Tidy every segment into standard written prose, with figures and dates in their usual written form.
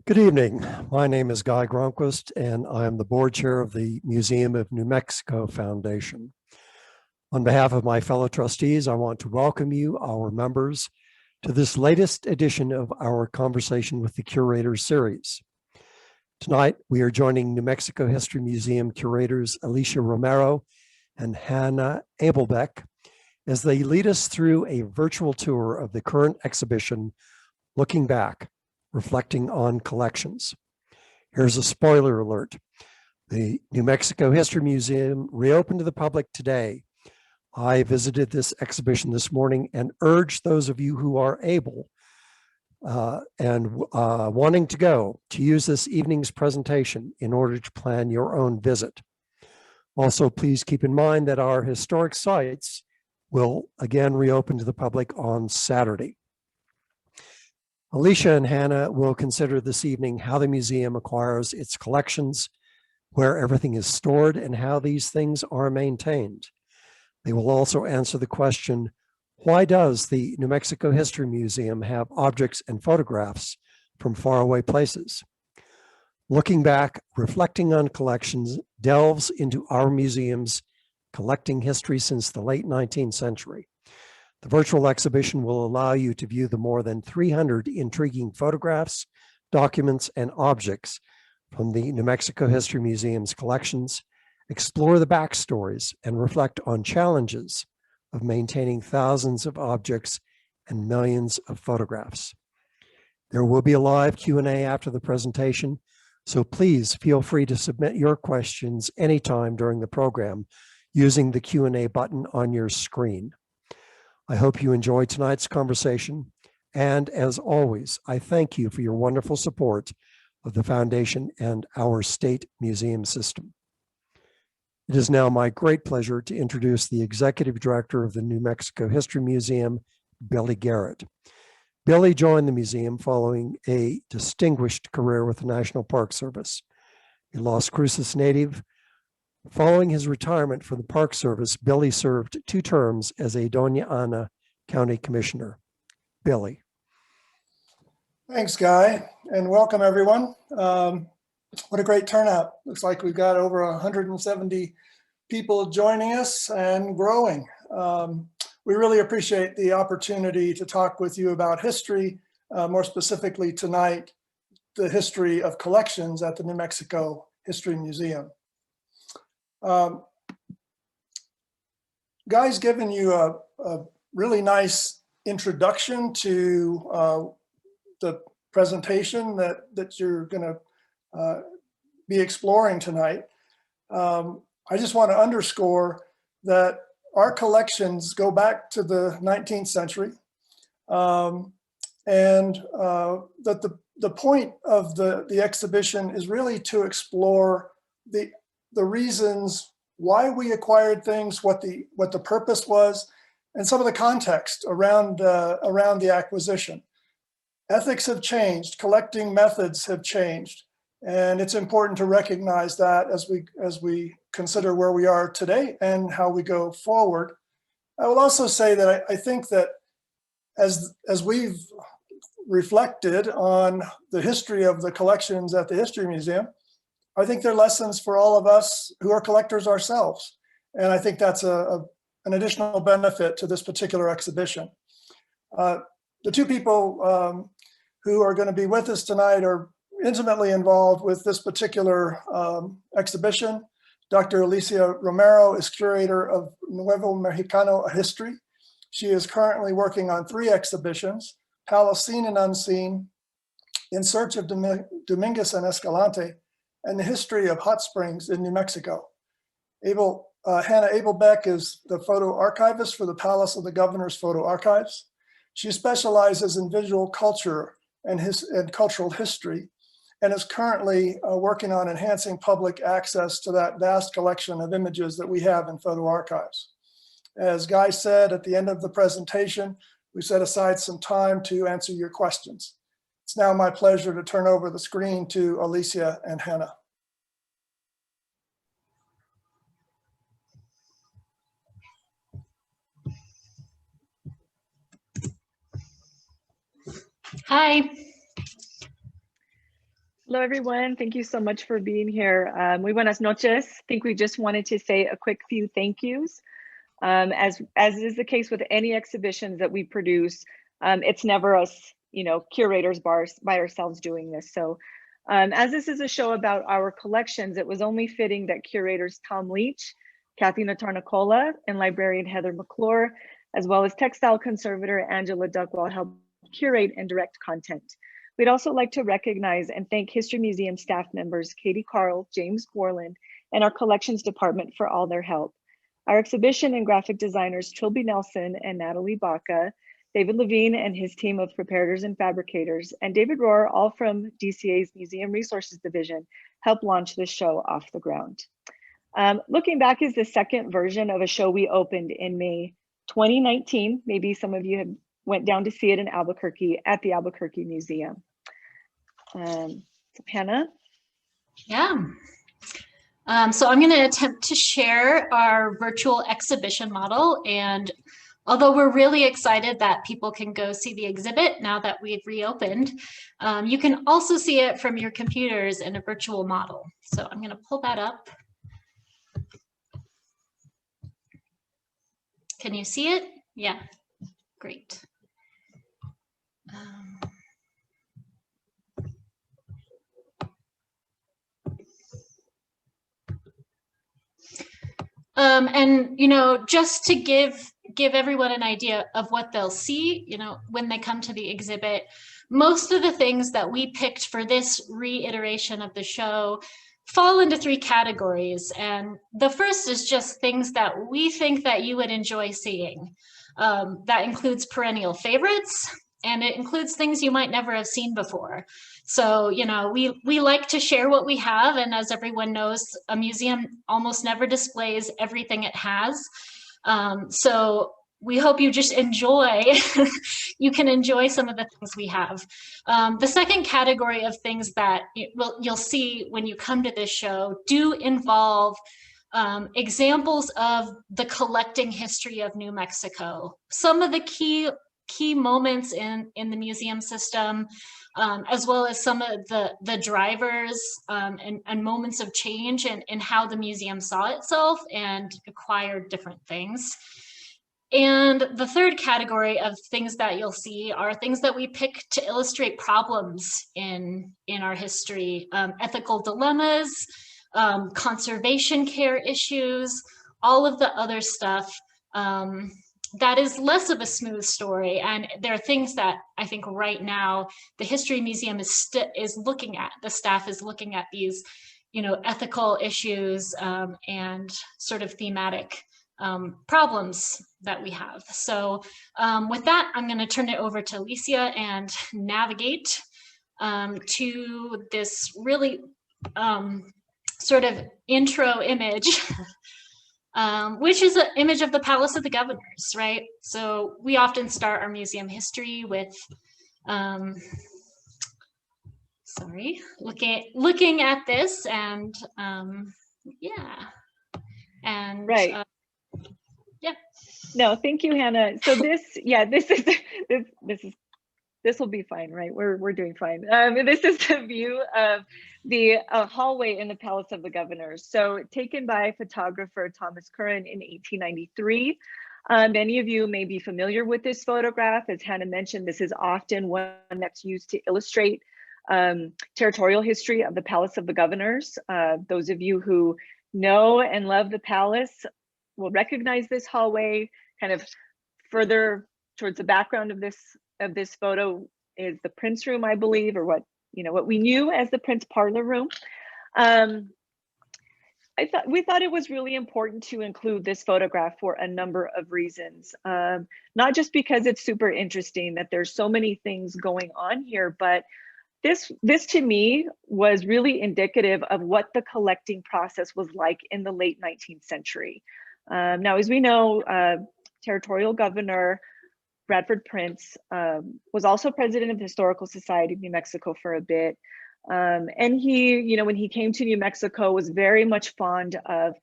Good evening. My name is Guy Gronquist, and I am the board chair of the Museum of New Mexico Foundation. On behalf of my fellow trustees, I want to welcome you, our members, to this latest edition of our Conversation with the Curators series. Tonight, we are joining New Mexico History Museum curators Alicia Romero and Hannah Abelbeck as they lead us through a virtual tour of the current exhibition, Looking Back, Reflecting on Collections. Here's a spoiler alert. The New Mexico History Museum reopened to the public today. I visited this exhibition this morning and urge those of you who are able and wanting to go to use this evening's presentation in order to plan your own visit. Also, please keep in mind that our historic sites will again reopen to the public on Saturday. Alicia and Hannah will consider this evening how the museum acquires its collections, where everything is stored, and how these things are maintained. They will also answer the question, why does the New Mexico History Museum have objects and photographs from faraway places? Looking Back, Reflecting on Collections delves into our museum's collecting history since the late 19th century. The virtual exhibition will allow you to view the more than 300 intriguing photographs, documents, and objects from the New Mexico History Museum's collections, explore the backstories, and reflect on challenges of maintaining thousands of objects and millions of photographs. There will be a live Q&A after the presentation, so please feel free to submit your questions anytime during the program using the Q&A button on your screen. I hope you enjoyed tonight's conversation, and as always, I thank you for your wonderful support of the Foundation and our state museum system. It is now my great pleasure to introduce the Executive Director of the New Mexico History Museum, Billy Garrett. Billy joined the museum following a distinguished career with the National Park Service. A Las Cruces native, following his retirement from the Park Service, Billy served 2 terms as a Doña Ana County Commissioner. Billy. Thanks, Guy, and welcome everyone. What a great turnout. Looks like we've got over 170 people joining us and growing. We really appreciate the opportunity to talk with you about history, more specifically tonight, the history of collections at the New Mexico History Museum. Guy's given you a really nice introduction to the presentation that you're going to be exploring tonight. I just want to underscore that our collections go back to the 19th century, and that the point of the exhibition is really to explore the reasons why we acquired things, what the purpose was, and some of the context around the acquisition. Ethics have changed, collecting methods have changed, and it's important to recognize that as we consider where we are today and how we go forward. I will also say that I think that as we've reflected on the history of the collections at the History Museum, I think they're lessons for all of us who are collectors ourselves. And I think that's an additional benefit to this particular exhibition. The 2 people who are going to be with us tonight are intimately involved with this particular exhibition. Dr. Alicia Romero is curator of Nuevo Mexicano History. She is currently working on 3 exhibitions, Palace Seen and Unseen, In Search of Dominguez and Escalante, and the History of Hot Springs in New Mexico. Hannah Abelbeck is the photo archivist for the Palace of the Governor's Photo Archives. She specializes in visual culture and cultural history, and is currently working on enhancing public access to that vast collection of images that we have in photo archives. As Guy said at the end of the presentation, we set aside some time to answer your questions. It's now my pleasure to turn over the screen to Alicia and Hannah. Hi. Hello, everyone. Thank you so much for being here. Muy buenas noches. I think we just wanted to say a quick few thank yous. As is the case with any exhibitions that we produce, it's never us, curators by ourselves doing this. So as this is a show about our collections, it was only fitting that curators Tom Leach, Kathy Natarnicola, and librarian Heather McClure, as well as textile conservator Angela Duckwall, help curate and direct content. We'd also like to recognize and thank History Museum staff members Katie Carl, James Borland, and our collections department for all their help. Our exhibition and graphic designers Trilby Nelson and Natalie Baca, David Levine and his team of preparators and fabricators, and David Rohr, all from DCA's Museum Resources Division, helped launch this show off the ground. Looking back is the second version of a show we opened in May 2019. Maybe some of you have went down to see it in Albuquerque at the Albuquerque Museum. Hannah? Yeah. So I'm going to attempt to share our virtual exhibition model. And although we're really excited that people can go see the exhibit now that we've reopened, you can also see it from your computers in a virtual model. So I'm going to pull that up. Can you see it? Yeah, great. And just to give everyone an idea of what they'll see, when they come to the exhibit, most of the things that we picked for this reiteration of the show fall into three categories. And the first is just things that we think that you would enjoy seeing. That includes perennial favorites, and it includes things you might never have seen before. So, we like to share what we have. And as everyone knows, a museum almost never displays everything it has. So we hope you just enjoy, you can enjoy some of the things we have. The second category of things that you'll see when you come to this show do involve examples of the collecting history of New Mexico. Some of the key moments in the museum system, as well as some of the drivers and moments of change in how the museum saw itself and acquired different things. And the third category of things that you'll see are things that we pick to illustrate problems in our history, ethical dilemmas, conservation care issues, all of the other stuff that is less of a smooth story. And there are things that I think right now the History Museum is looking at, the staff is looking at these, ethical issues and sort of thematic problems that we have. So with that, I'm going to turn it over to Alicia and navigate to this really sort of intro image, which is an image of the Palace of the Governors, right? So we often start our museum history with, looking at this and yeah. And right. Yeah. No, thank you, Hannah. So this will be fine, right? We're doing fine. This is the view of the hallway in the Palace of the Governors. So taken by photographer Thomas Curran in 1893. Many of you may be familiar with this photograph. As Hannah mentioned, this is often one that's used to illustrate territorial history of the Palace of the Governors. Those of you who know and love the palace will recognize this hallway. Kind of further towards the background of this photo is the Prince room, I believe, or what we knew as the Prince parlor room. We thought it was really important to include this photograph for a number of reasons. Not just because it's super interesting that there's so many things going on here, but this to me was really indicative of what the collecting process was like in the late 19th century. Now, as we know, Territorial Governor Bradford Prince was also president of the Historical Society of New Mexico for a bit. And he, when he came to New Mexico, was very much fond of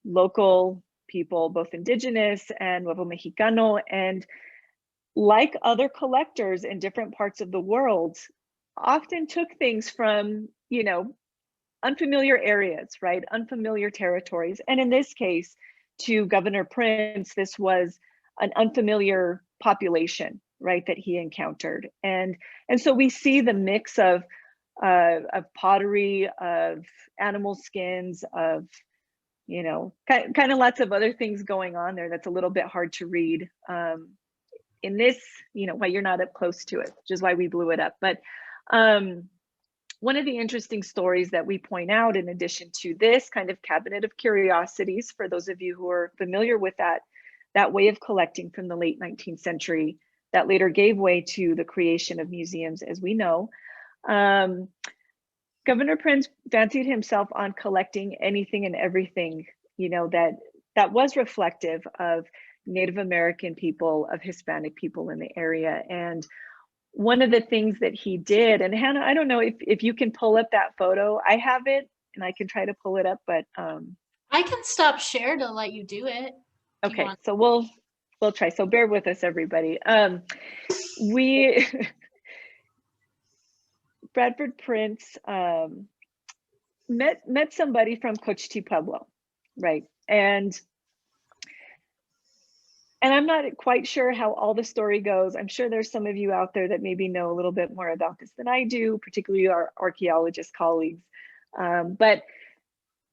local people, both indigenous and Nuevo Mexicano. And like other collectors in different parts of the world, often took things from, you know, unfamiliar areas, right? Unfamiliar territories. And in this case, to Governor Prince, this was an unfamiliar population, right, that he encountered. And so we see the mix of pottery, of animal skins, of, you know, kind of lots of other things going on there that's a little bit hard to read in this, you know, why you're not up close to it, which is why we blew it up. But one of the interesting stories that we point out, in addition to this kind of cabinet of curiosities, for those of you who are familiar with that way of collecting from the late 19th century, that later gave way to the creation of museums, as we know. Governor Prince fancied himself on collecting anything and everything, you know, that was reflective of Native American people, of Hispanic people in the area. And one of the things that he did, and Hannah, I don't know if you can pull up that photo. I have it and I can try to pull it up, but I can stop share to let you do it. Okay, so we'll try. So bear with us, everybody. We Bradford Prince met somebody from Cochiti Pueblo, right? And I'm not quite sure how all the story goes. I'm sure there's some of you out there that maybe know a little bit more about this than I do, particularly our archaeologist colleagues. But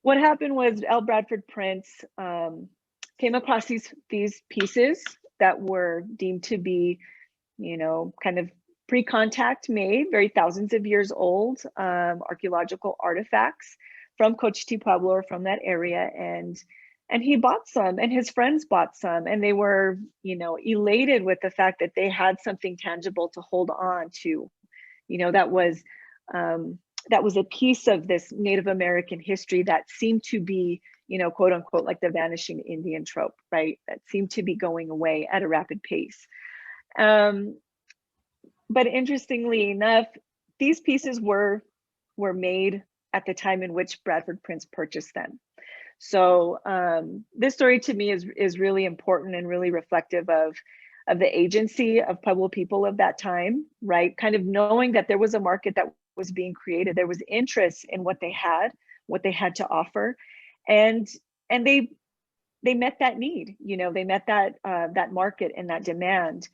what happened was L. Bradford Prince came across these pieces that were deemed to be, you know, kind of pre-contact made, very thousands of years old, archaeological artifacts from Cochiti Pueblo, or from that area. And he bought some, and his friends bought some, and they were, you know, elated with the fact that they had something tangible to hold on to. You know, that was a piece of this Native American history that seemed to be, you know, quote unquote, like the vanishing Indian trope, right? That seemed to be going away at a rapid pace. But interestingly enough, these pieces were made at the time in which Bradford Prince purchased them. So this story to me is really important and really reflective of the agency of Pueblo people of that time, right? Kind of knowing that there was a market that was being created, there was interest in what they had to offer, and they met that need. You know, they met that market and that demand.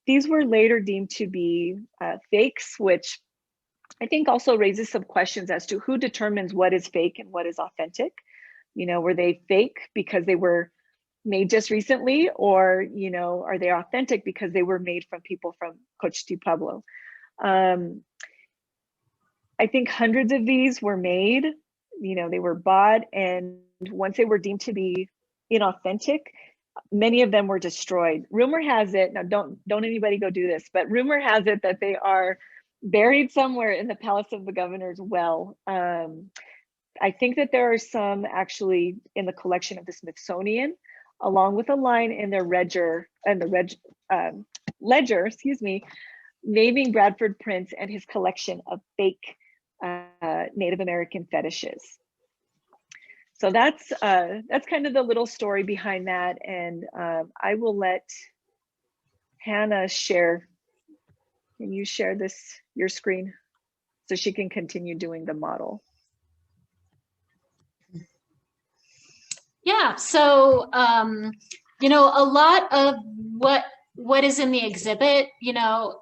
These were later deemed to be fakes, which I think also raises some questions as to who determines what is fake and what is authentic. You know, were they fake because they were made just recently, or, you know, are they authentic because they were made from people from Cochiti Pueblo? I think hundreds of these were made, you know, they were bought, and once they were deemed to be inauthentic, many of them were destroyed. Rumor has it, now don't anybody go do this, but rumor has it that they are buried somewhere in the Palace of the Governor's well. I think that there are some actually in the collection of the Smithsonian, along with a line in their ledger, excuse me, naming Bradford Prince and his collection of fake Native American fetishes. So that's kind of the little story behind that, and I will let Hannah share. Can you share your screen so she can continue doing the model? Yeah, so you know, a lot of what is in the exhibit, you know,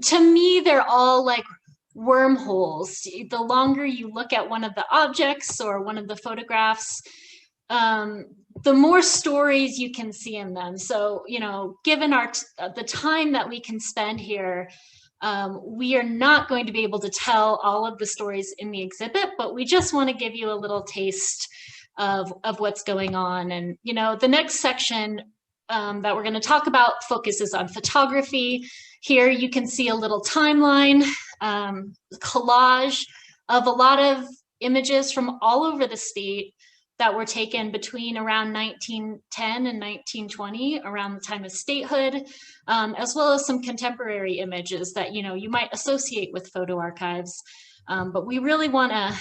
to me, they're all like wormholes. The longer you look at one of the objects or one of the photographs, the more stories you can see in them. So, you know, given the time that we can spend here, we are not going to be able to tell all of the stories in the exhibit, but we just want to give you a little taste of what's going on. And, you know, the next section that we're going to talk about focuses on photography. Here you can see a little timeline, collage of a lot of images from all over the state that were taken between around 1910 and 1920, around the time of statehood, as well as some contemporary images that, you know, you might associate with photo archives. But we really want to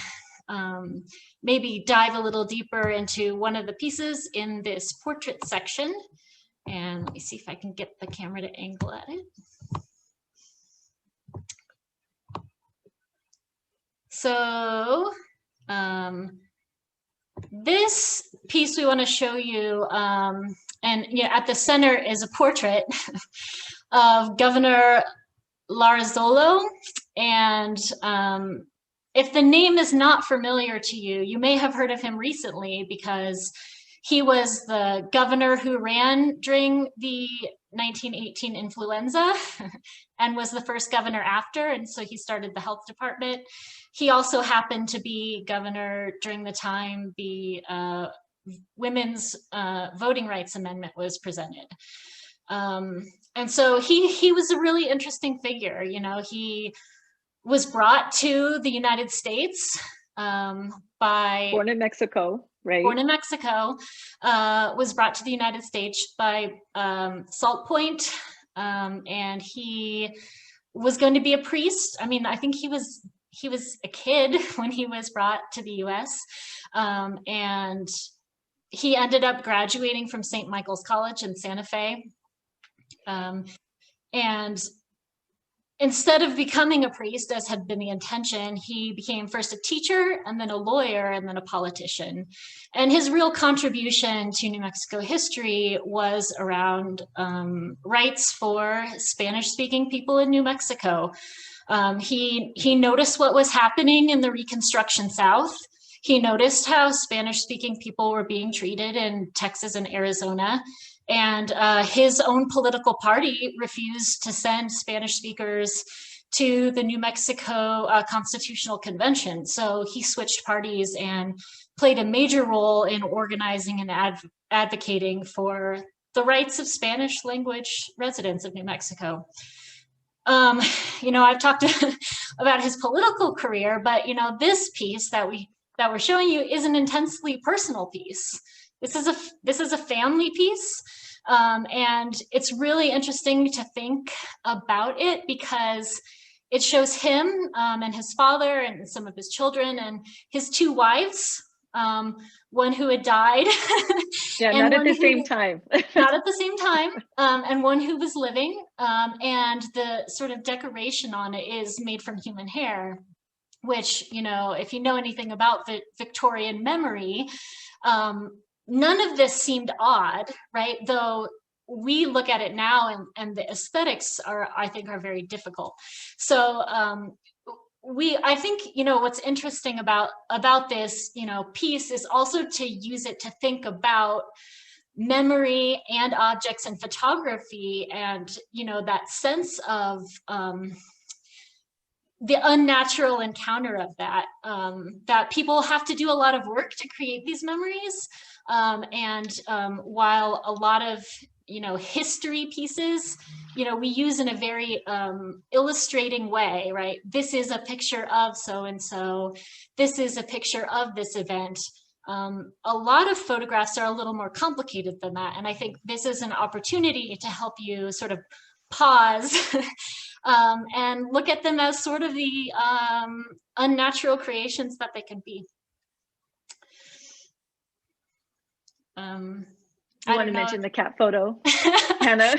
maybe dive a little deeper into one of the pieces in this portrait section. And let me see if I can get the camera to angle at it. So this piece we want to show you, and yeah, at the center is a portrait of Governor Lara Zolo. And if the name is not familiar to you, you may have heard of him recently because he was the governor who ran during the 1918 influenza and was the first governor after, and so he started the health department. He also happened to be governor during the time the women's voting rights amendment was presented. And so he was a really interesting figure. You know, he was brought to the United States by... Born in Mexico, right? Born in Mexico, was brought to the United States by Salt Point, and he was going to be a priest. I mean, I think he was a kid when he was brought to the U.S., and he ended up graduating from St. Michael's College in Santa Fe. And instead of becoming a priest, as had been the intention, he became first a teacher and then a lawyer and then a politician. And his real contribution to New Mexico history was around rights for Spanish-speaking people in New Mexico. He noticed what was happening in the Reconstruction South. He noticed how Spanish-speaking people were being treated in Texas and Arizona. And his own political party refused to send Spanish speakers to the New Mexico Constitutional Convention. So he switched parties and played a major role in organizing and advocating for the rights of Spanish language residents of New Mexico. You know, I've talked about his political career, but you know, this piece that we're showing you is an intensely personal piece. This is a family piece, and it's really interesting to think about it because it shows him and his father and some of his children and his two wives, one who had died. Yeah, not at the same time. Not at the same time, and one who was living, and the sort of decoration on it is made from human hair, which, you know, if you know anything about the Victorian memory, none of this seemed odd, right? Though we look at it now and the aesthetics are, I think, are very difficult. So I think, you know, what's interesting about this, you know, piece is also to use it to think about memory and objects and photography and, you know, that sense of the unnatural encounter of that, that people have to do a lot of work to create these memories. While a lot of, you know, history pieces, you know, we use in a very illustrating way, right? This is a picture of so-and-so. This is a picture of this event. A lot of photographs are a little more complicated than that. And I think this is an opportunity to help you sort of pause and look at them as sort of the unnatural creations that they can be. I want to mention the cat photo, Hannah.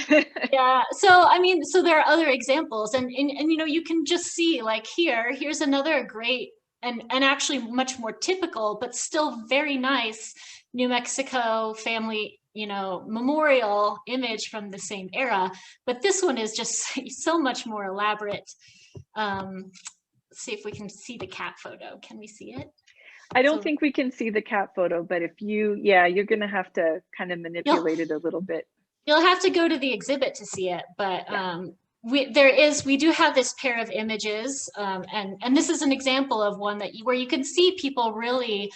Yeah, so I mean, so there are other examples, and you know, you can just see, like, here's another great and actually much more typical, but still very nice New Mexico family, you know, memorial image from the same era. But this one is just so much more elaborate. Let's see if we can see the cat photo. Can we see it? I don't think we can see the cat photo, but if you, yeah, you're going to have to kind of manipulate it a little bit. You'll have to go to the exhibit to see it, but yeah. We do have this pair of images, and this is an example of one that where you can see people really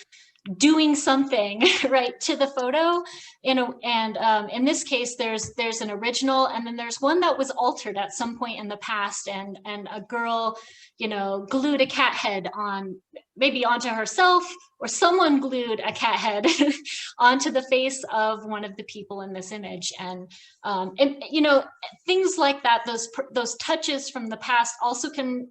doing something right to the photo, in this case there's an original, and then there's one that was altered at some point in the past, and a girl, you know, glued a cat head on, maybe onto herself, or someone glued a cat head onto the face of one of the people in this image. And you know, things like that, those touches from the past also can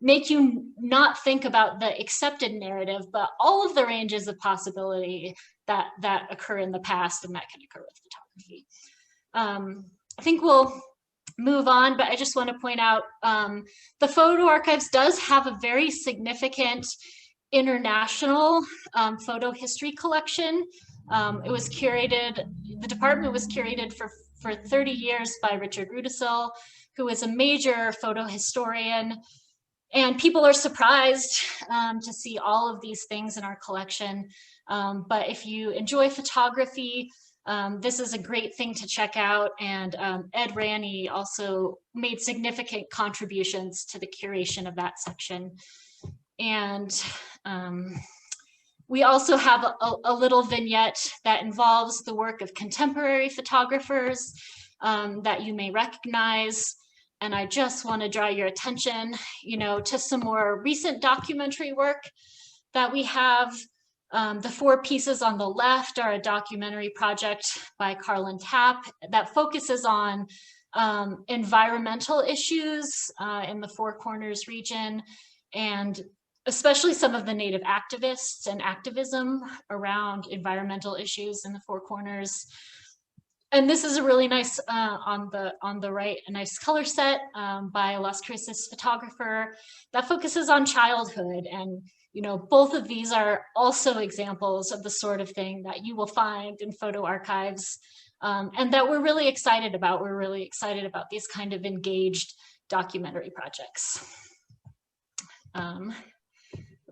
make you not think about the accepted narrative, but all of the ranges of possibility that occur in the past and that can occur with photography. I think we'll move on, but I just want to point out the photo archives does have a very significant international photo history collection. It was curated, the department was curated for 30 years by Richard Rudisil, who is a major photo historian. And people are surprised to see all of these things in our collection. But if you enjoy photography, this is a great thing to check out. And Ed Ranney also made significant contributions to the curation of that section. And we also have a little vignette that involves the work of contemporary photographers that you may recognize. And I just want to draw your attention, to some more recent documentary work that we have. The 4 pieces on the left are a documentary project by Carlin Tapp that focuses on environmental issues in the Four Corners region, and especially some of the Native activists and activism around environmental issues in the Four Corners. And this is a really nice, on the right, a nice color set by a Las Cruces photographer that focuses on childhood. And, both of these are also examples of the sort of thing that you will find in photo archives and that we're really excited about. We're really excited about these kind of engaged documentary projects. I'm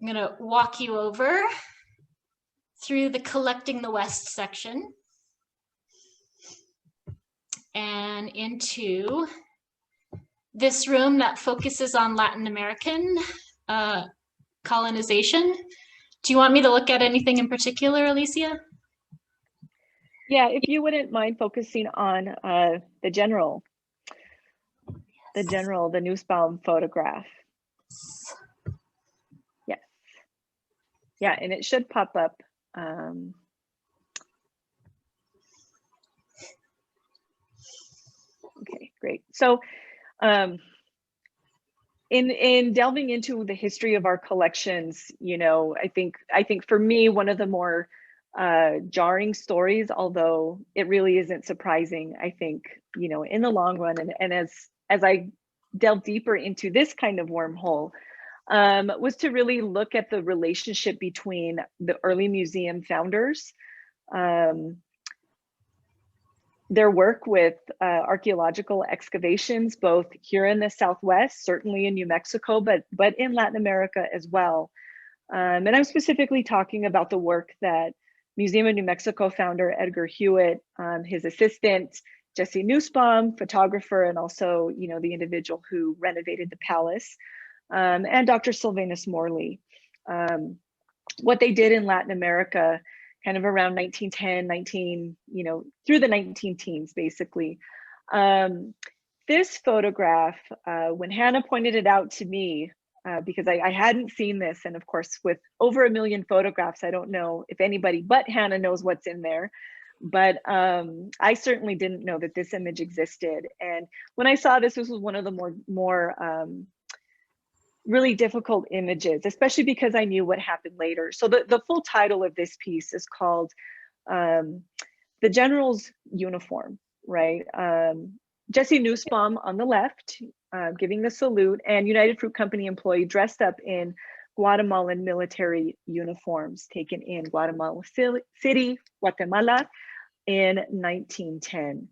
gonna walk you over through the Collecting the West section and into this room that focuses on Latin American colonization. Do you want me to look at anything in particular, Alicia? Yeah, if you wouldn't mind focusing on the general, the Nussbaum photograph. Yes. Yeah, and it should pop up. Okay, great. So in delving into the history of our collections, I think for me, one of the more jarring stories, although it really isn't surprising, I think, in the long run, and as I delve deeper into this kind of wormhole, was to really look at the relationship between the early museum founders, their work with archaeological excavations, both here in the Southwest, certainly in New Mexico, but in Latin America as well. And I'm specifically talking about the work that Museum of New Mexico founder Edgar Hewitt, his assistant Jesse Nussbaum, photographer, and also the individual who renovated the palace, and Dr. Sylvanus Morley. What they did in Latin America kind of around 1910, through the 19-teens, basically. This photograph, when Hannah pointed it out to me, because I hadn't seen this, and of course, with over 1 million photographs, I don't know if anybody but Hannah knows what's in there, but I certainly didn't know that this image existed. And when I saw this was one of the more really difficult images, especially because I knew what happened later. So the full title of this piece is called The General's Uniform, right? Jesse Nussbaum on the left, giving the salute, and United Fruit Company employee dressed up in Guatemalan military uniforms taken in Guatemala City, Guatemala in 1910.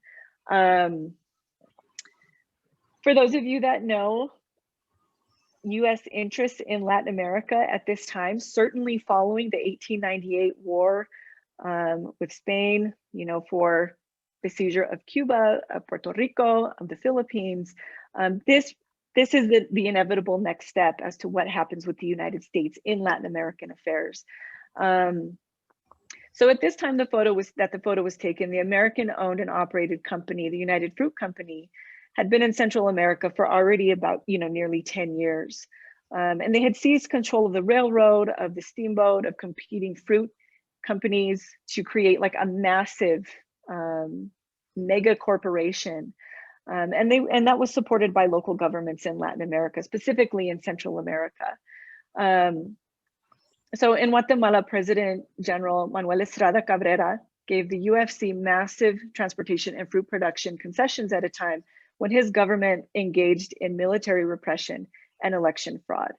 For those of you that know, US interests in Latin America at this time, certainly following the 1898 war with Spain, for the seizure of Cuba, of Puerto Rico, of the Philippines. This is the inevitable next step as to what happens with the United States in Latin American affairs. So at this time the photo was taken, the American-owned and operated company, the United Fruit Company, had been in Central America for already about nearly 10 years. And they had seized control of the railroad, of the steamboat, of competing fruit companies to create like a massive mega corporation. And that was supported by local governments in Latin America, specifically in Central America. So in Guatemala, President General Manuel Estrada Cabrera gave the UFC massive transportation and fruit production concessions at a time when his government engaged in military repression and election fraud.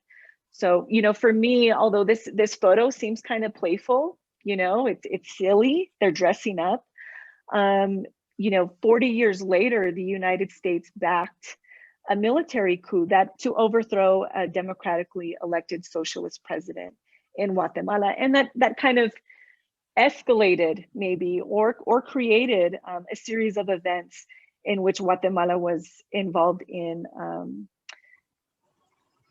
So, you know, for me, although this photo seems kind of playful, you know, it's silly, they're dressing up. You know, 40 years later, the United States backed a military coup to overthrow a democratically elected socialist president in Guatemala. And that kind of escalated maybe or created a series of events in which Guatemala was involved in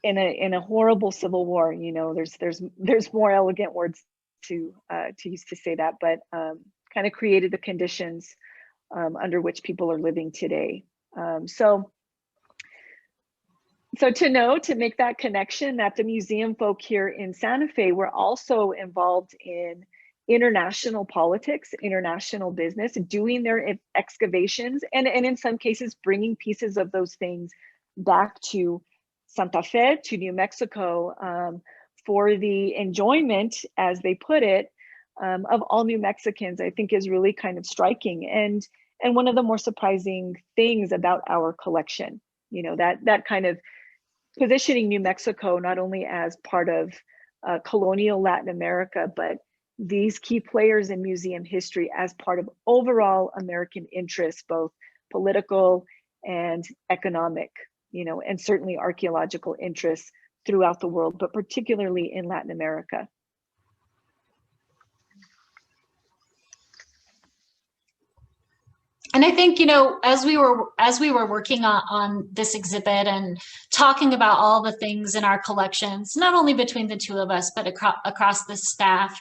a horrible civil war. You know, there's more elegant words to use to say that, but kind of created the conditions under which people are living today. So to make that connection, that the museum folk here in Santa Fe were also involved in international politics, international business, doing their excavations, and in some cases bringing pieces of those things back to Santa Fe, to New Mexico, for the enjoyment, as they put it, of all New Mexicans, I think is really kind of striking. And one of the more surprising things about our collection, you know, that kind of positioning New Mexico not only as part of colonial Latin America, but these key players in museum history as part of overall American interests, both political and economic, you know, and certainly archaeological interests throughout the world, but particularly in Latin America. And I think, you know, as we were working on this exhibit and talking about all the things in our collections, not only between the two of us, but across the staff,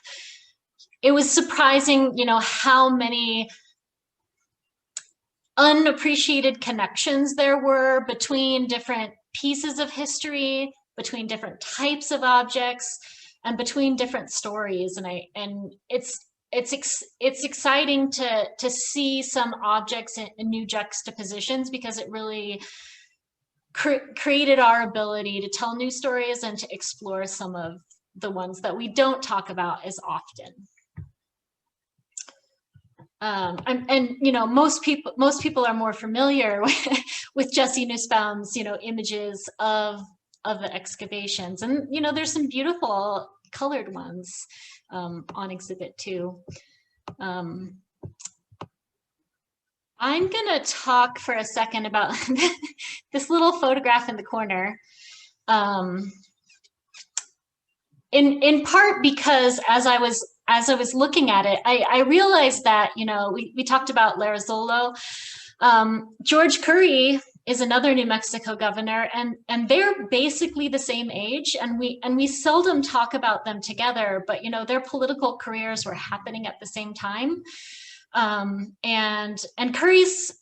it was surprising, you know, how many unappreciated connections there were between different pieces of history, between different types of objects, and between different stories. And it's exciting to see some objects in new juxtapositions, because it really created our ability to tell new stories and to explore some of the ones that we don't talk about as often. And you know, most people are more familiar with Jesse Nussbaum's, you know, images of the excavations, and you know, there's some beautiful colored ones on exhibit too. I'm gonna talk for a second about this little photograph in the corner. In part because as I was looking at it, I realized that, you know, we talked about Lara Zolo. George Curry is another New Mexico governor, and they're basically the same age, and we seldom talk about them together, but you know, their political careers were happening at the same time. And Curry's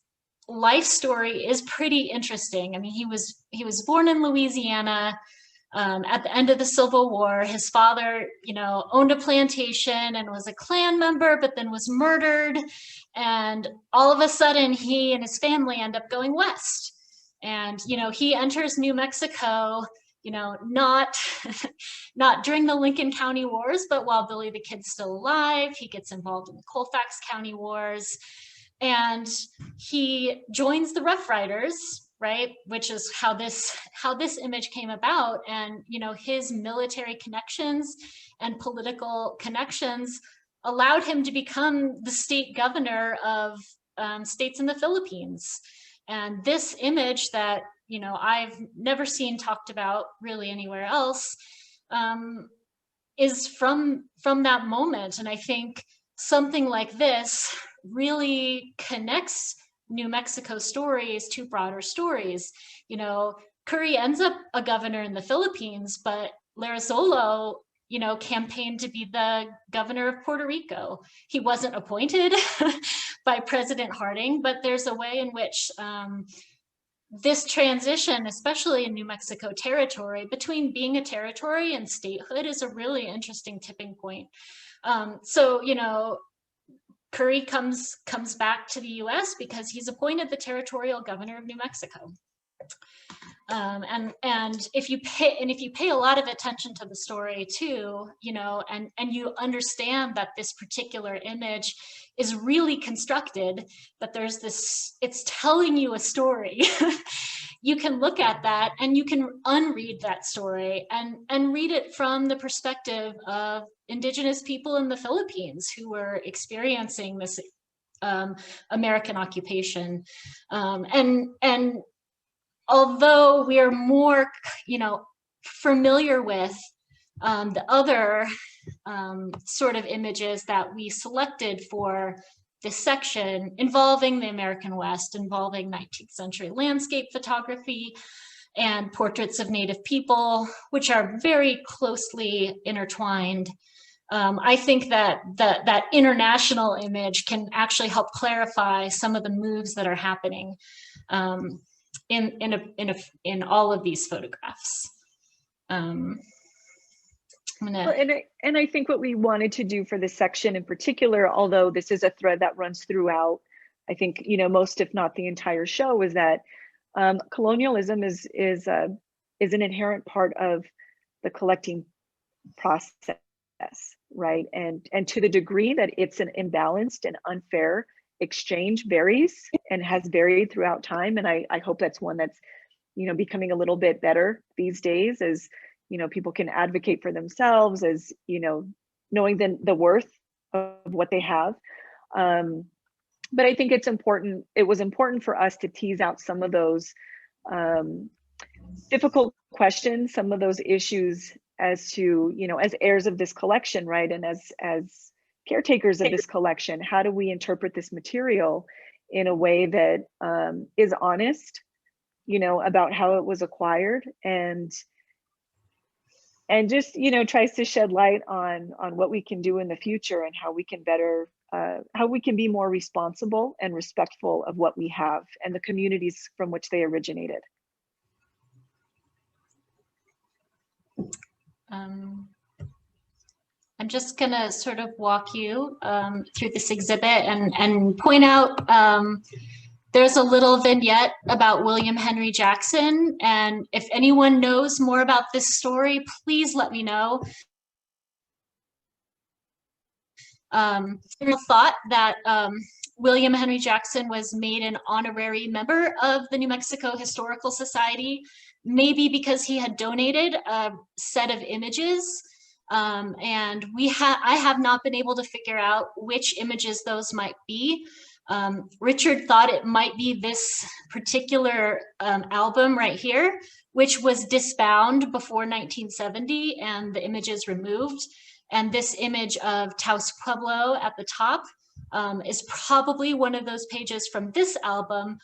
life story is pretty interesting. I mean, he was born in Louisiana. At the end of the Civil War, his father, you know, owned a plantation and was a Klan member, but then was murdered. And all of a sudden, he and his family end up going west. And, you know, he enters New Mexico, you know, not during the Lincoln County Wars, but while Billy the Kid's still alive. He gets involved in the Colfax County Wars. And he joins the Rough Riders, right, which is how this image came about. And you know, his military connections and political connections allowed him to become the state governor of states in the Philippines. And this image that, you know, I've never seen talked about really anywhere else, is from that moment. And I think something like this really connects New Mexico stories to broader stories. You know, Curry ends up a governor in the Philippines, but Lara Zolo, you know, campaigned to be the governor of Puerto Rico. He wasn't appointed by President Harding, but there's a way in which this transition, especially in New Mexico territory, between being a territory and statehood, is a really interesting tipping point. So, you know, Curry comes back to the US because he's appointed the territorial governor of New Mexico. And if you pay a lot of attention to the story too, you know, and you understand that this particular image is really constructed, that there's this, it's telling you a story. You can look at that and you can unread that story and read it from the perspective of Indigenous people in the Philippines who were experiencing this American occupation. And although we are more, you know, familiar with the other sort of images that we selected for this section involving the American West, involving 19th century landscape photography and portraits of Native people, which are very closely intertwined. I think that that international image can actually help clarify some of the moves that are happening in all of these photographs. And I think what we wanted to do for this section in particular, although this is a thread that runs throughout, I think, you know, most if not the entire show, is that colonialism is an inherent part of the collecting process, right? And to the degree that it's an imbalanced and unfair exchange varies and has varied throughout time. And I hope that's one that's, you know, becoming a little bit better these days as, you know, people can advocate for themselves, as, you know, knowing the worth of what they have. But I think it's important, it was important for us to tease out some of those difficult questions, some of those issues as to, you know, as heirs of this collection, right? And as caretakers of this collection, how do we interpret this material in a way that is honest, you know, about how it was acquired, and just, you know, tries to shed light on what we can do in the future and how we can better, how we can be more responsible and respectful of what we have and the communities from which they originated. I'm just gonna sort of walk you through this exhibit and point out there's a little vignette about William Henry Jackson, and if anyone knows more about this story, please let me know. I thought that William Henry Jackson was made an honorary member of the New Mexico Historical Society, maybe because he had donated a set of images. And I have not been able to figure out which images those might be. Richard thought it might be this particular album right here, which was disbound before 1970 and the images removed. And this image of Taos Pueblo at the top is probably one of those pages from this album,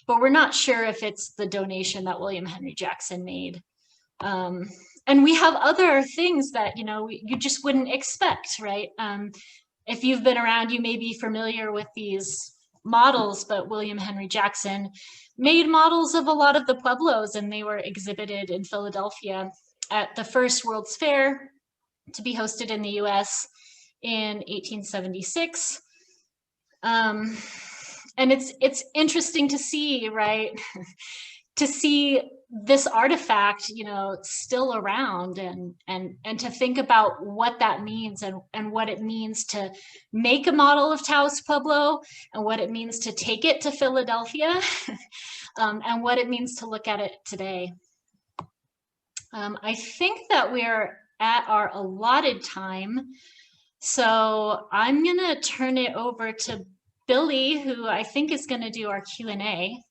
but we're not sure if it's the donation that William Henry Jackson made. And we have other things that, you know, you just wouldn't expect, right? If you've been around, you may be familiar with these models, but William Henry Jackson made models of a lot of the Pueblos, and they were exhibited in Philadelphia at the first World's Fair to be hosted in the US in 1876. And it's interesting to see, right? To see this artifact, you know, still around, and to think about what that means, and what it means to make a model of Taos Pueblo, and what it means to take it to Philadelphia, and what it means to look at it today. I think that we're at our allotted time, so I'm gonna turn it over to Billy, who I think is gonna do our Q&A.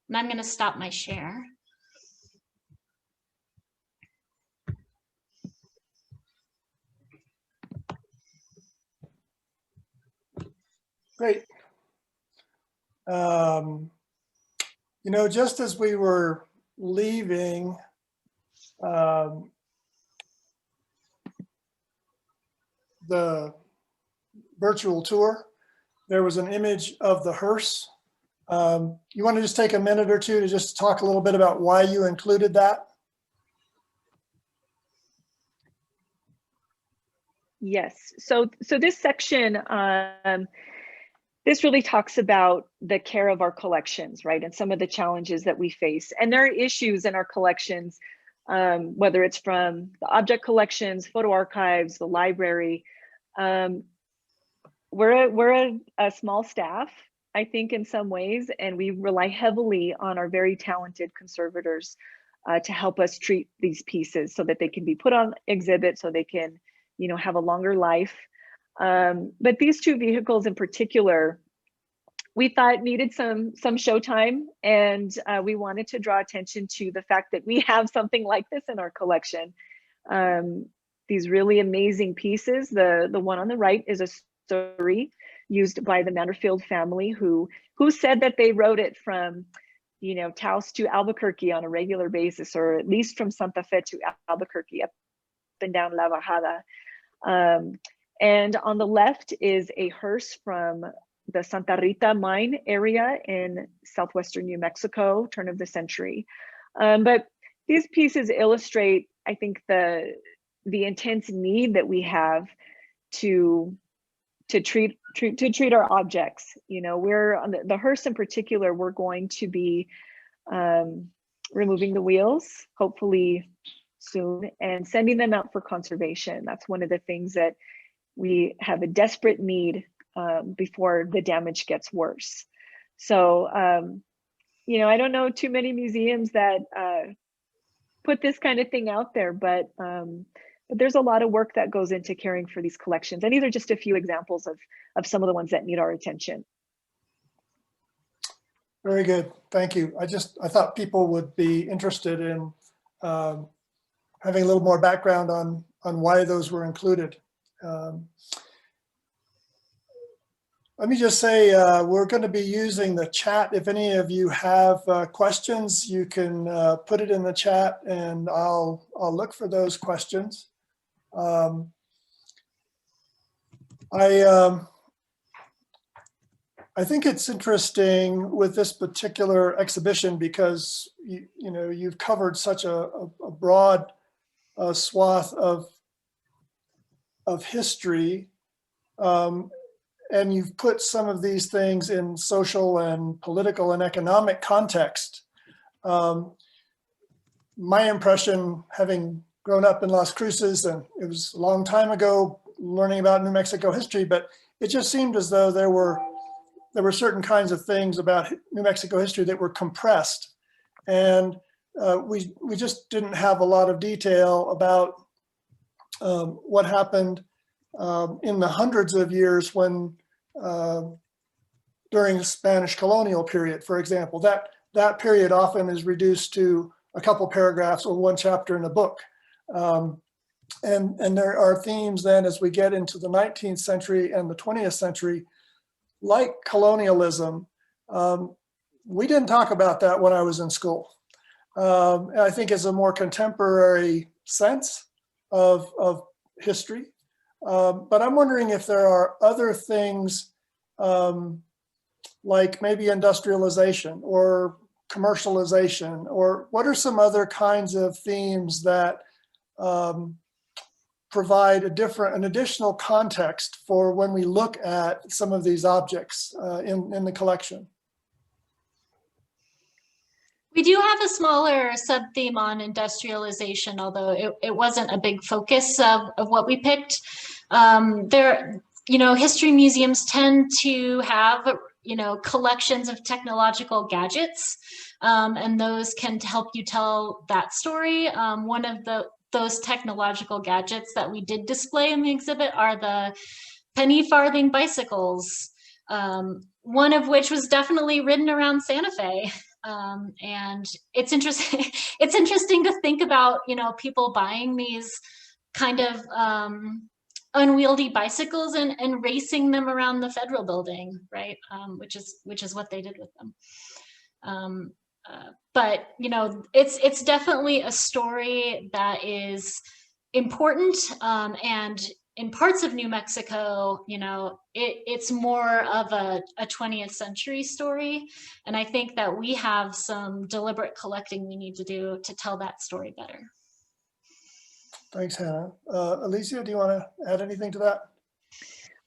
And I'm going to stop my share. Great. You know, just as we were leaving, the virtual tour, there was an image of the hearse. You want to just take a minute or two to just talk a little bit about why you included that? Yes, so this section this really talks about the care of our collections, right? And some of the challenges that we face. And there are issues in our collections, whether it's from the object collections, photo archives, the library. We're a small staff, I think, in some ways, and we rely heavily on our very talented conservators to help us treat these pieces so that they can be put on exhibit, so they can, you know, have a longer life. But these two vehicles in particular, we thought needed some showtime, and we wanted to draw attention to the fact that we have something like this in our collection. These really amazing pieces. The one on the right is a story used by the Manderfield family, who said that they wrote it from, you know, Taos to Albuquerque on a regular basis, or at least from Santa Fe to Albuquerque, up and down La Bajada. And on the left is a hearse from the Santa Rita mine area in southwestern New Mexico, turn of the century. But these pieces illustrate, I think, the intense need that we have to treat our objects. You know, we're on the hearse in particular, we're going to be removing the wheels, hopefully soon, and sending them out for conservation. That's one of the things that we have a desperate need before the damage gets worse. So, you know, I don't know too many museums that put this kind of thing out there, but there's a lot of work that goes into caring for these collections. And these are just a few examples of some of the ones that need our attention. Very good, thank you. I thought people would be interested in having a little more background on why those were included. Let me just say, we're going to be using the chat. If any of you have questions, you can put it in the chat, and I'll look for those questions. I think it's interesting with this particular exhibition because you know, you've covered such a broad swath of history. And you've put some of these things in social and political and economic context. My impression, having grown up in Las Cruces, and it was a long time ago learning about New Mexico history, but it just seemed as though there were certain kinds of things about New Mexico history that were compressed. And we just didn't have a lot of detail about what happened in the hundreds of years when during the Spanish colonial period, for example. That period often is reduced to a couple paragraphs or one chapter in a book. And there are themes then as we get into the 19th century and the 20th century, like colonialism. We didn't talk about that when I was in school. I think it's a more contemporary sense of history. But I'm wondering if there are other things like maybe industrialization or commercialization, or what are some other kinds of themes that provide an additional context for when we look at some of these objects in the collection? We do have a smaller sub-theme on industrialization, although it wasn't a big focus of what we picked. You know, history museums tend to have, you know, collections of technological gadgets, and those can help you tell that story. One of those technological gadgets that we did display in the exhibit are the penny farthing bicycles, one of which was definitely ridden around Santa Fe. And it's interesting. It's interesting to think about, you know, people buying these kind of unwieldy bicycles and racing them around the federal building, right? Which is what they did with them. But you know, it's definitely a story that is important, and in parts of New Mexico, you know, it's more of a 20th century story. And I think that we have some deliberate collecting we need to do to tell that story better. Thanks, Hannah. Alicia, do you want to add anything to that?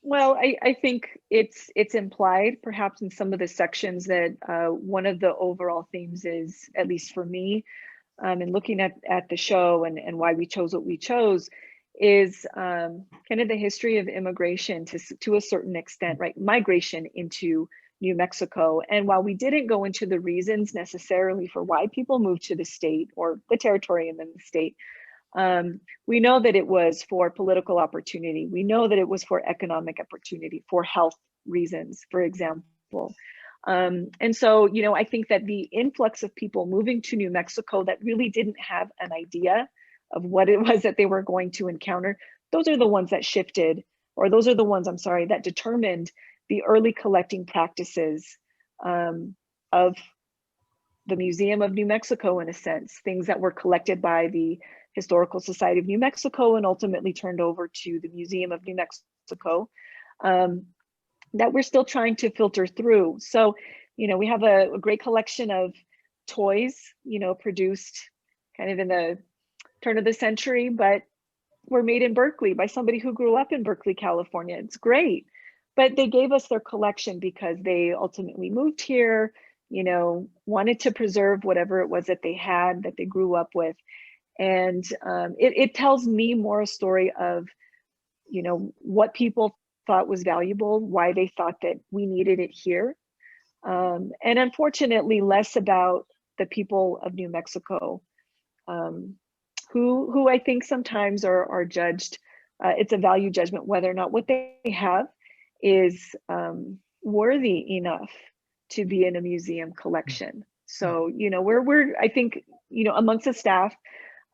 Well, I think it's implied perhaps in some of the sections that one of the overall themes is, at least for me, and looking at the show and why we chose what we chose, is kind of the history of immigration to a certain extent, right? Migration into New Mexico. And while we didn't go into the reasons necessarily for why people moved to the state or the territory and then the state, we know that it was for political opportunity. We know that it was for economic opportunity, for health reasons, for example. And so, you know, I think that the influx of people moving to New Mexico that really didn't have an idea of what it was that they were going to encounter, those are the ones that shifted, or those are the ones, I'm sorry, that determined the early collecting practices of the Museum of New Mexico, in a sense, things that were collected by the Historical Society of New Mexico and ultimately turned over to the Museum of New Mexico, that we're still trying to filter through. So, you know, we have a great collection of toys, you know, produced kind of in the turn of the century, but were made in Berkeley by somebody who grew up in Berkeley, California. It's great. But they gave us their collection because they ultimately moved here, you know, wanted to preserve whatever it was that they had, that they grew up with. And it tells me more a story of, you know, what people thought was valuable, why they thought that we needed it here. And unfortunately, less about the people of New Mexico, who I think sometimes are judged. It's a value judgment, whether or not what they have is worthy enough to be in a museum collection. So, you know, we're I think, you know, amongst the staff,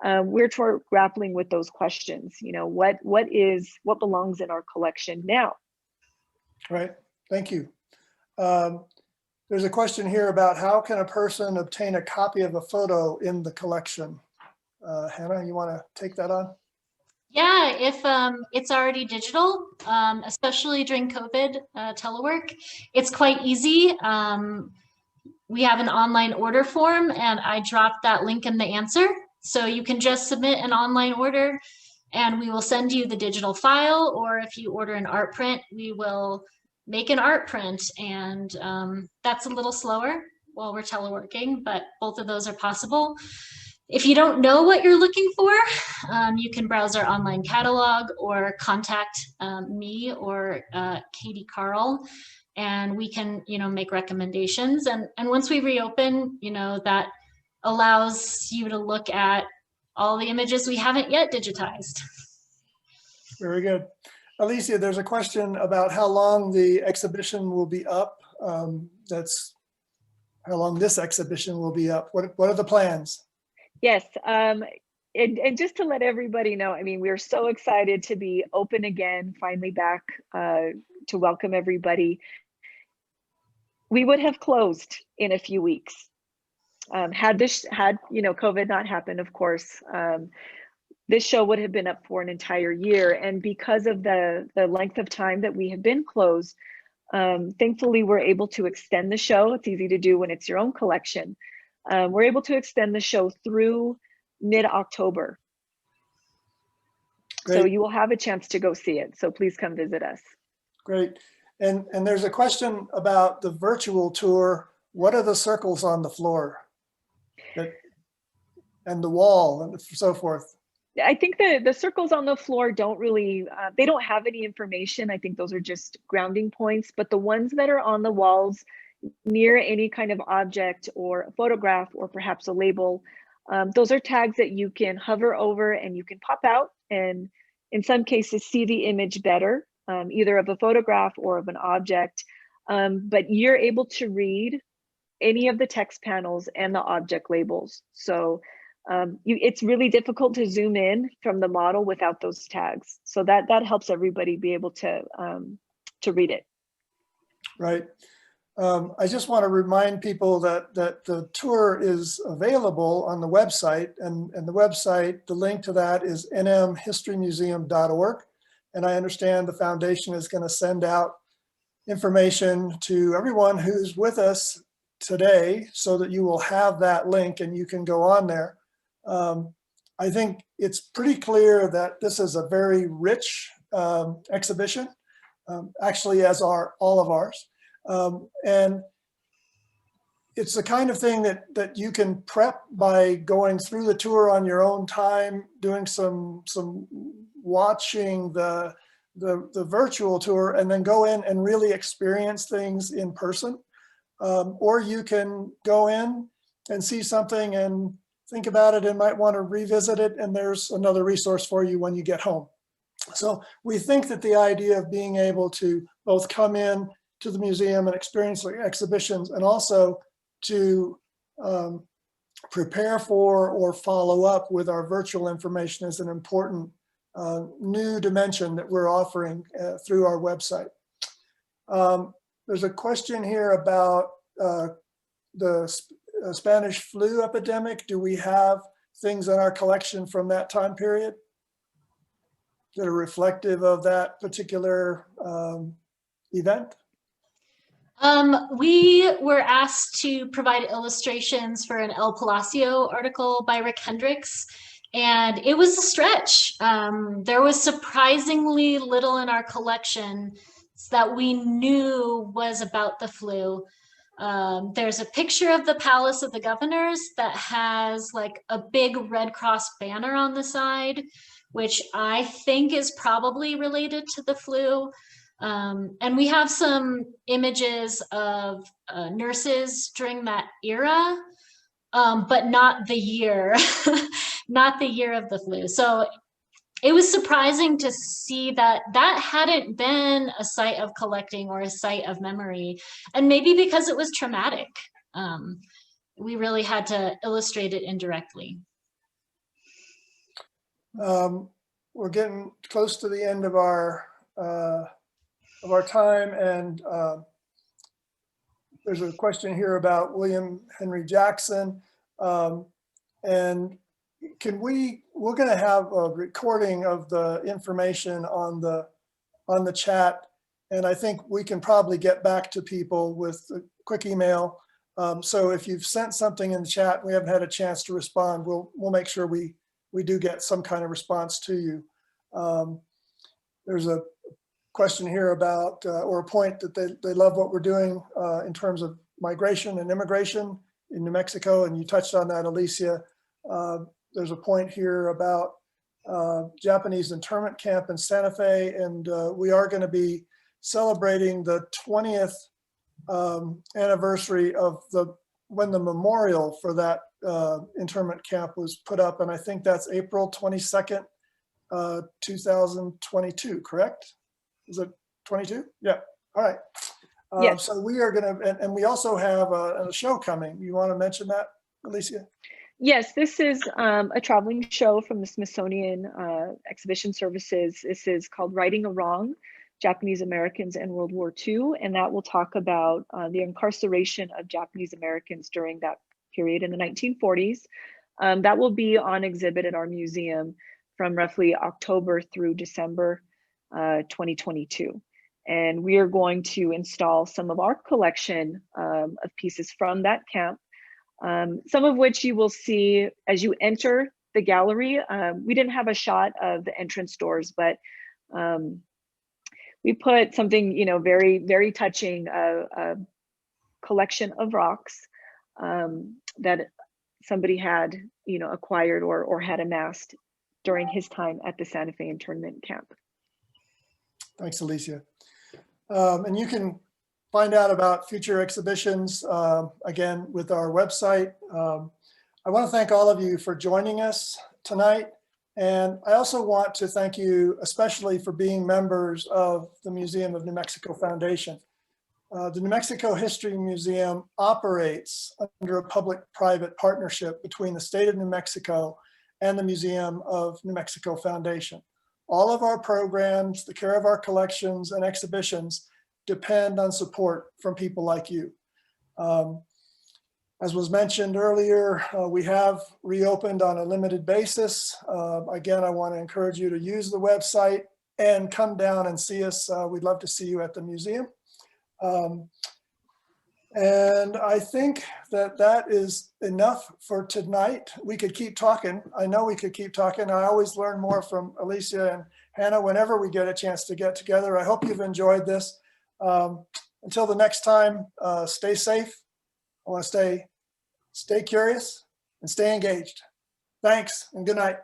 we're grappling with those questions. You know, what belongs in our collection now? Right. Thank you. There's a question here about how can a person obtain a copy of a photo in the collection? Hannah, you want to take that on? Yeah, if it's already digital, especially during COVID telework, it's quite easy. We have an online order form, and I dropped that link in the answer. So you can just submit an online order and we will send you the digital file, or if you order an art print, we will make an art print. And that's a little slower while we're teleworking, but both of those are possible. If you don't know what you're looking for, you can browse our online catalog or contact me or Katie Carl, and we can, you know, make recommendations. And once we reopen, you know, that allows you to look at all the images we haven't yet digitized. Very good. Alicia, there's a question about how long the exhibition will be up. That's how long this exhibition will be up. What are the plans? Yes, and just to let everybody know, I mean, we're so excited to be open again, finally back to welcome everybody. We would have closed in a few weeks. Had you know, COVID not happened, of course. This show would have been up for an entire year. And because of the length of time that we have been closed, thankfully, we're able to extend the show. It's easy to do when it's your own collection. We're able to extend the show through mid-October. So you will have a chance to go see it. So please come visit us. Great. And there's a question about the virtual tour. What are the circles on the floor and the wall and so forth? I think the circles on the floor don't really, they don't have any information. I think those are just grounding points, but the ones that are on the walls near any kind of object or a photograph or perhaps a label, those are tags that you can hover over and you can pop out and in some cases see the image better, either of a photograph or of an object, but you're able to read any of the text panels and the object labels. So it's really difficult to zoom in from the model without those tags. So that helps everybody be able to read it. Right. I just want to remind people that the tour is available on the website, and the website, the link to that is nmhistorymuseum.org. And I understand the foundation is going to send out information to everyone who's with us today so that you will have that link and you can go on there. I think it's pretty clear that this is a very rich exhibition. actually as are all of ours. And it's the kind of thing that you can prep by going through the tour on your own time, doing some watching the virtual tour, and then go in and really experience things in person. Or you can go in and see something and think about it and might want to revisit it, and there's another resource for you when you get home. So we think that the idea of being able to both come in to the museum and experience the exhibitions, and also to prepare for or follow up with our virtual information is an important new dimension that we're offering through our website. There's a question here about the Spanish flu epidemic. Do we have things in our collection from that time period that are reflective of that particular event? We were asked to provide illustrations for an El Palacio article by Rick Hendricks, and it was a stretch. There was surprisingly little in our collection that we knew was about the flu. There's a picture of the Palace of the Governors that has like a big Red Cross banner on the side, which I think is probably related to the flu. And we have some images of nurses during that era, but not the year, not the year of the flu. So it was surprising to see that that hadn't been a site of collecting or a site of memory. And maybe because it was traumatic, we really had to illustrate it indirectly. We're getting close to the end of our time, and there's a question here about William Henry Jackson, and we're going to have a recording of the information on the chat, and I think we can probably get back to people with a quick email. So if you've sent something in the chat and we haven't had a chance to respond, we'll make sure we do get some kind of response to you. There's a question here about, or a point that they love what we're doing in terms of migration and immigration in New Mexico, and you touched on that, Alicia. There's a point here about Japanese internment camp in Santa Fe, and we are going to be celebrating the 20th anniversary of when the memorial for that internment camp was put up, and I think that's April 22nd, 2022, correct? Is it 22? Yeah, all right. Yes. So we are going to, and we also have a show coming. You want to mention that, Alicia? Yes, this is a traveling show from the Smithsonian Exhibition Services. This is called Righting a Wrong, Japanese Americans in World War II, and that will talk about the incarceration of Japanese Americans during that period in the 1940s. That will be on exhibit at our museum from roughly October through December 2022. And we are going to install some of our collection of pieces from that camp, some of which you will see as you enter the gallery. We didn't have a shot of the entrance doors, but we put something, very, very touching, a collection of rocks that somebody had, acquired or had amassed during his time at the Santa Fe internment camp. Thanks, Alicia. And you can find out about future exhibitions, again, with our website. I want to thank all of you for joining us tonight. And I also want to thank you especially for being members of the Museum of New Mexico Foundation. The New Mexico History Museum operates under a public-private partnership between the state of New Mexico and the Museum of New Mexico Foundation. All of our programs, the care of our collections and exhibitions depend on support from people like you. As was mentioned earlier, we have reopened on a limited basis. Again, I want to encourage you to use the website and come down and see us. We'd love to see you at the museum. And I think that that is enough for tonight. We could keep talking. I know we could keep talking. I always learn more from Alicia and Hannah whenever we get a chance to get together. I hope you've enjoyed this. Until the next time, stay safe. I want to stay curious and stay engaged. Thanks and good night.